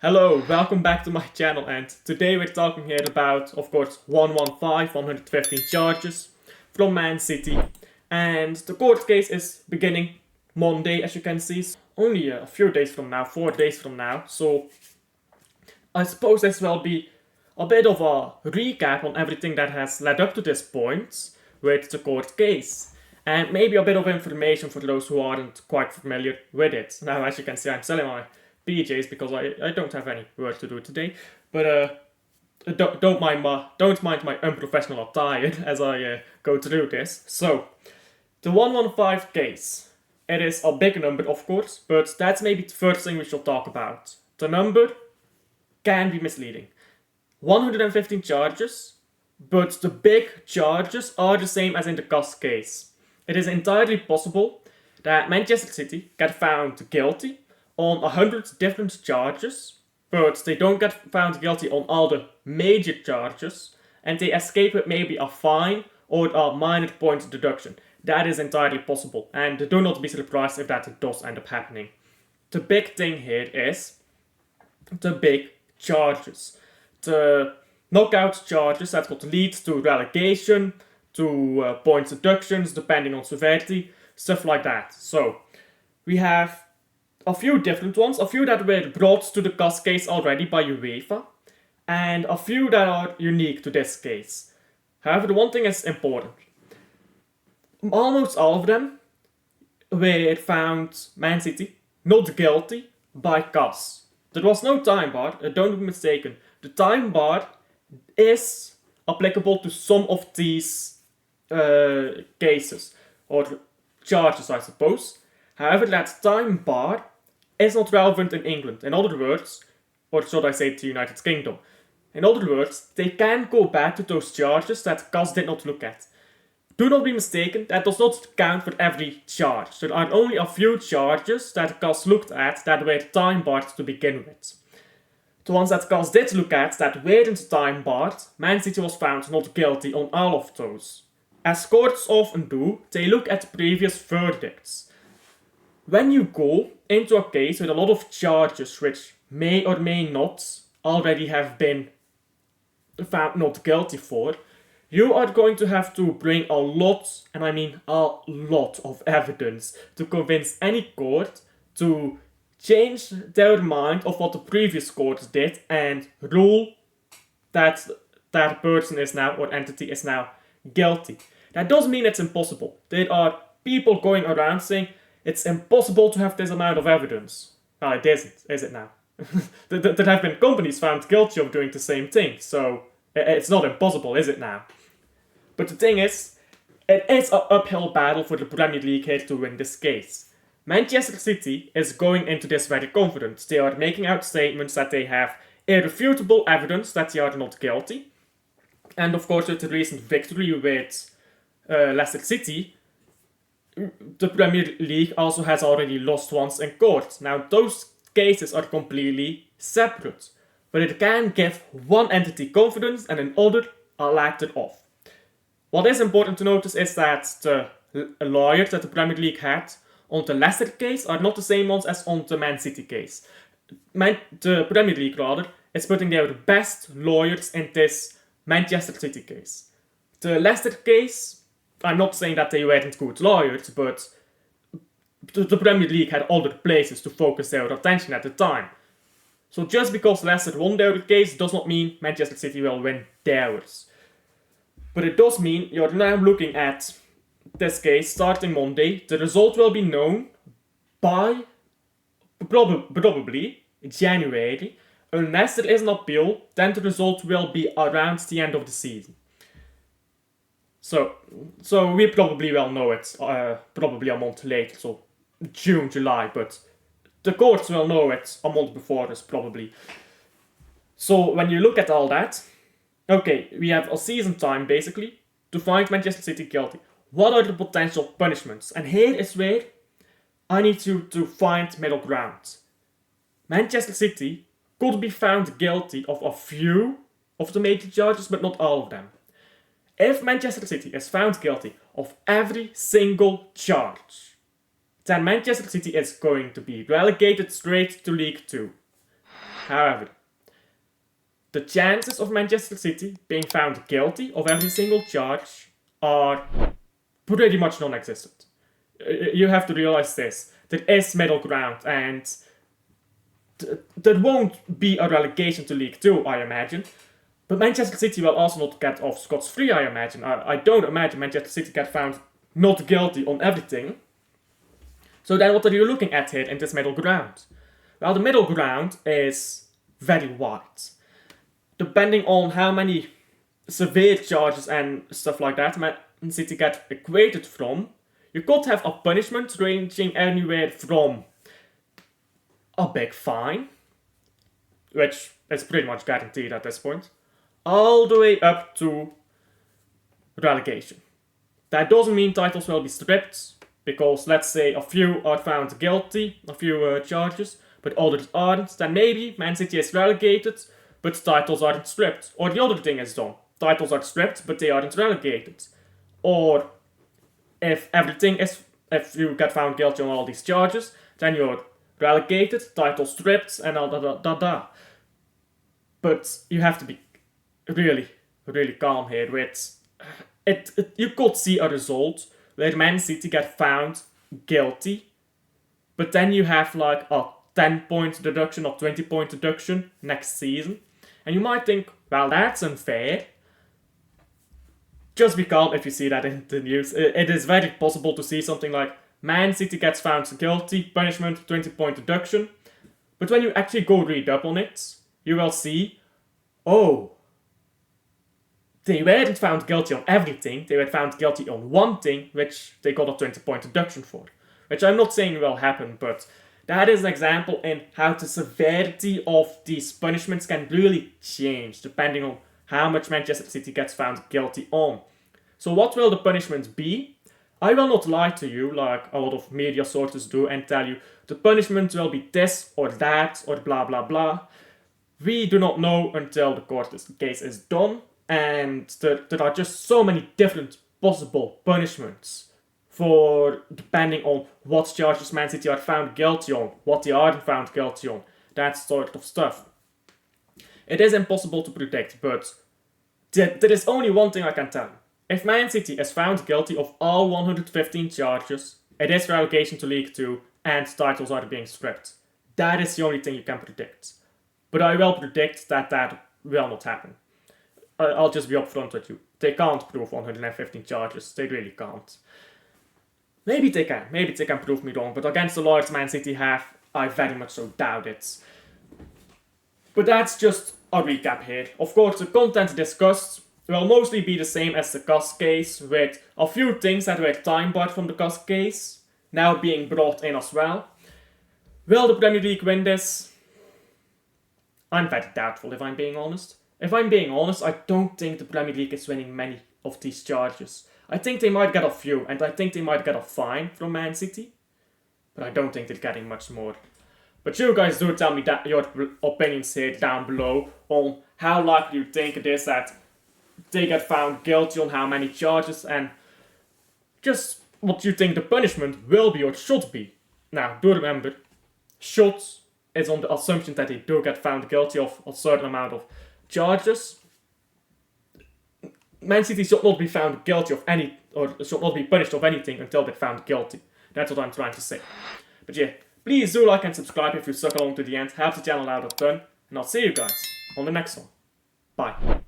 Hello, welcome back to my channel, and today we're talking here about, of course, 115, 115 charges from Man City. And the court case is beginning Monday, as you can see, only a few days from now, 4 days from now. So I suppose this will be a bit of a recap on everything that has led up to this point with the court case. And maybe a bit of information for those who aren't quite familiar with it. Now, as you can see, I'm selling my PJs because I don't have any work to do today. But don't mind my unprofessional attire as I go through this. So, the 115 case. It is a big number, of course, but that's maybe the first thing we should talk about. The number can be misleading. 115 charges, but the big charges are the same as in the Gus case. It is entirely possible that Manchester City get found guilty on 100 different charges, but they don't get found guilty on all the major charges, and they escape with maybe a fine or a minor point deduction. That is entirely possible, and do not be surprised if that does end up happening. The big thing here is the big charges. The knockout charges that could lead to relegation, to point deductions depending on severity, stuff like that. So, we have a few different ones, a few that were brought to the Gus case already by UEFA, and a few that are unique to this case. However, the one thing is important. Almost all of them were found Man City not guilty by Gus. There was no time bar, don't be mistaken. The time bar is applicable to some of these cases, or charges, I suppose. However, that time bar is not relevant in England. In other words, or should I say the United Kingdom. In other words, they can go back to those charges that Gus did not look at. Do not be mistaken, that does not count for every charge. There are only a few charges that Gus looked at that were time barred to begin with. The ones that Gus did look at that weren't time barred, Man City was found not guilty on all of those. As courts often do, they look at previous verdicts. When you go into a case with a lot of charges which may or may not already have been found not guilty for, you are going to have to bring a lot, and I mean a lot of evidence to convince any court to change their mind of what the previous court did and rule that that person is now, or entity is now, guilty. That doesn't mean it's impossible. There are people going around saying it's impossible to have this amount of evidence. Well, it isn't, is it now? There have been companies found guilty of doing the same thing, so it's not impossible, is it now? But the thing is, it is an uphill battle for the Premier League here to win this case. Manchester City is going into this very confident. They are making out statements that they have irrefutable evidence that they are not guilty. And of course, with the recent victory with Leicester City, the Premier League also has already lost once in court. Now, those cases are completely separate, but it can give one entity confidence and another a lack thereof. What is important to notice is that the lawyers that the Premier League had on the Leicester case are not the same ones as on the Man City case. The Premier League, rather, is putting their best lawyers in this Manchester City case. The Leicester case, I'm not saying that they weren't good lawyers, but the Premier League had other places to focus their attention at the time. So just because Leicester won their case does not mean Manchester City will win theirs. But it does mean you're now looking at this case starting Monday. The result will be known by probably January. Unless there is an appeal, then the result will be around the end of the season. So we probably will know it probably a month later, so June, July, but the courts will know it a month before us probably. So when you look at all that, okay, we have a season time basically to find Manchester City guilty. What are the potential punishments? And here is where I need you to find middle ground. Manchester City could be found guilty of a few of the major charges, but not all of them. If Manchester City is found guilty of every single charge, then Manchester City is going to be relegated straight to League 2. However, the chances of Manchester City being found guilty of every single charge are pretty much non-existent. You have to realize this. There is middle ground, and there won't be a relegation to League 2, I imagine. But Manchester City will also not get off scot-free, I imagine. I don't imagine Manchester City get found not guilty on everything. So then what are you looking at here in this middle ground? Well, the middle ground is very wide. Depending on how many severe charges and stuff like that Man City get acquitted from, you could have a punishment ranging anywhere from a big fine, which is pretty much guaranteed at this point, all the way up to relegation. That doesn't mean titles will be stripped, because let's say a few are found guilty, a few charges, but others aren't, then maybe Man City is relegated, but titles aren't stripped. Or the other thing is done. Titles are stripped, but they aren't relegated. Or if you get found guilty on all these charges, then you're relegated, title stripped, and all da. But you have to be really, really calm here with you could see a result where Man City get found guilty, but then you have like a 10-point deduction or 20-point deduction next season. And you might think, well, that's unfair. Just be calm if you see that in the news. It is very possible to see something like Man City gets found guilty, punishment, 20-point deduction. But when you actually go read up on it, you will see, oh, they weren't found guilty on everything, they were found guilty on one thing, which they got a 20-point deduction for. Which I'm not saying will happen, but that is an example in how the severity of these punishments can really change, depending on how much Manchester City gets found guilty on. So what will the punishment be? I will not lie to you, like a lot of media sources do, and tell you the punishment will be this or that or blah blah blah. We do not know until the court case is done, and there are just so many different possible punishments for depending on what charges Man City are found guilty on, what they aren't found guilty on, that sort of stuff. It is impossible to predict, but there is only one thing I can tell you. If Man City is found guilty of all 115 charges, it is relegation to League 2 and titles are being stripped. That is the only thing you can predict. But I will predict that will not happen. I'll just be upfront with you. They can't prove 115 charges. They really can't. Maybe they can. Maybe they can prove me wrong. But against the lawyers Man City have, I very much so doubt it. But that's just a recap here. Of course, the content discussed will mostly be the same as the CAS case, with a few things that were time-barred from the CAS case now being brought in as well. Will the Premier League win this? I'm very doubtful, if I'm being honest. If I'm being honest, I don't think the Premier League is winning many of these charges. I think they might get a few, and I think they might get a fine from Man City. But I don't think they're getting much more. But you guys do tell me that your opinions here down below on how likely you think it is that they get found guilty on how many charges, and just what you think the punishment will be or should be. Now, do remember, should is on the assumption that they do get found guilty of a certain amount of charges. Man City should not be found guilty of any, or should not be punished of anything until they're found guilty. That's what I'm trying to say. But yeah, please do like and subscribe if you stuck along to the end, help the channel out a ton, and I'll see you guys on the next one. Bye.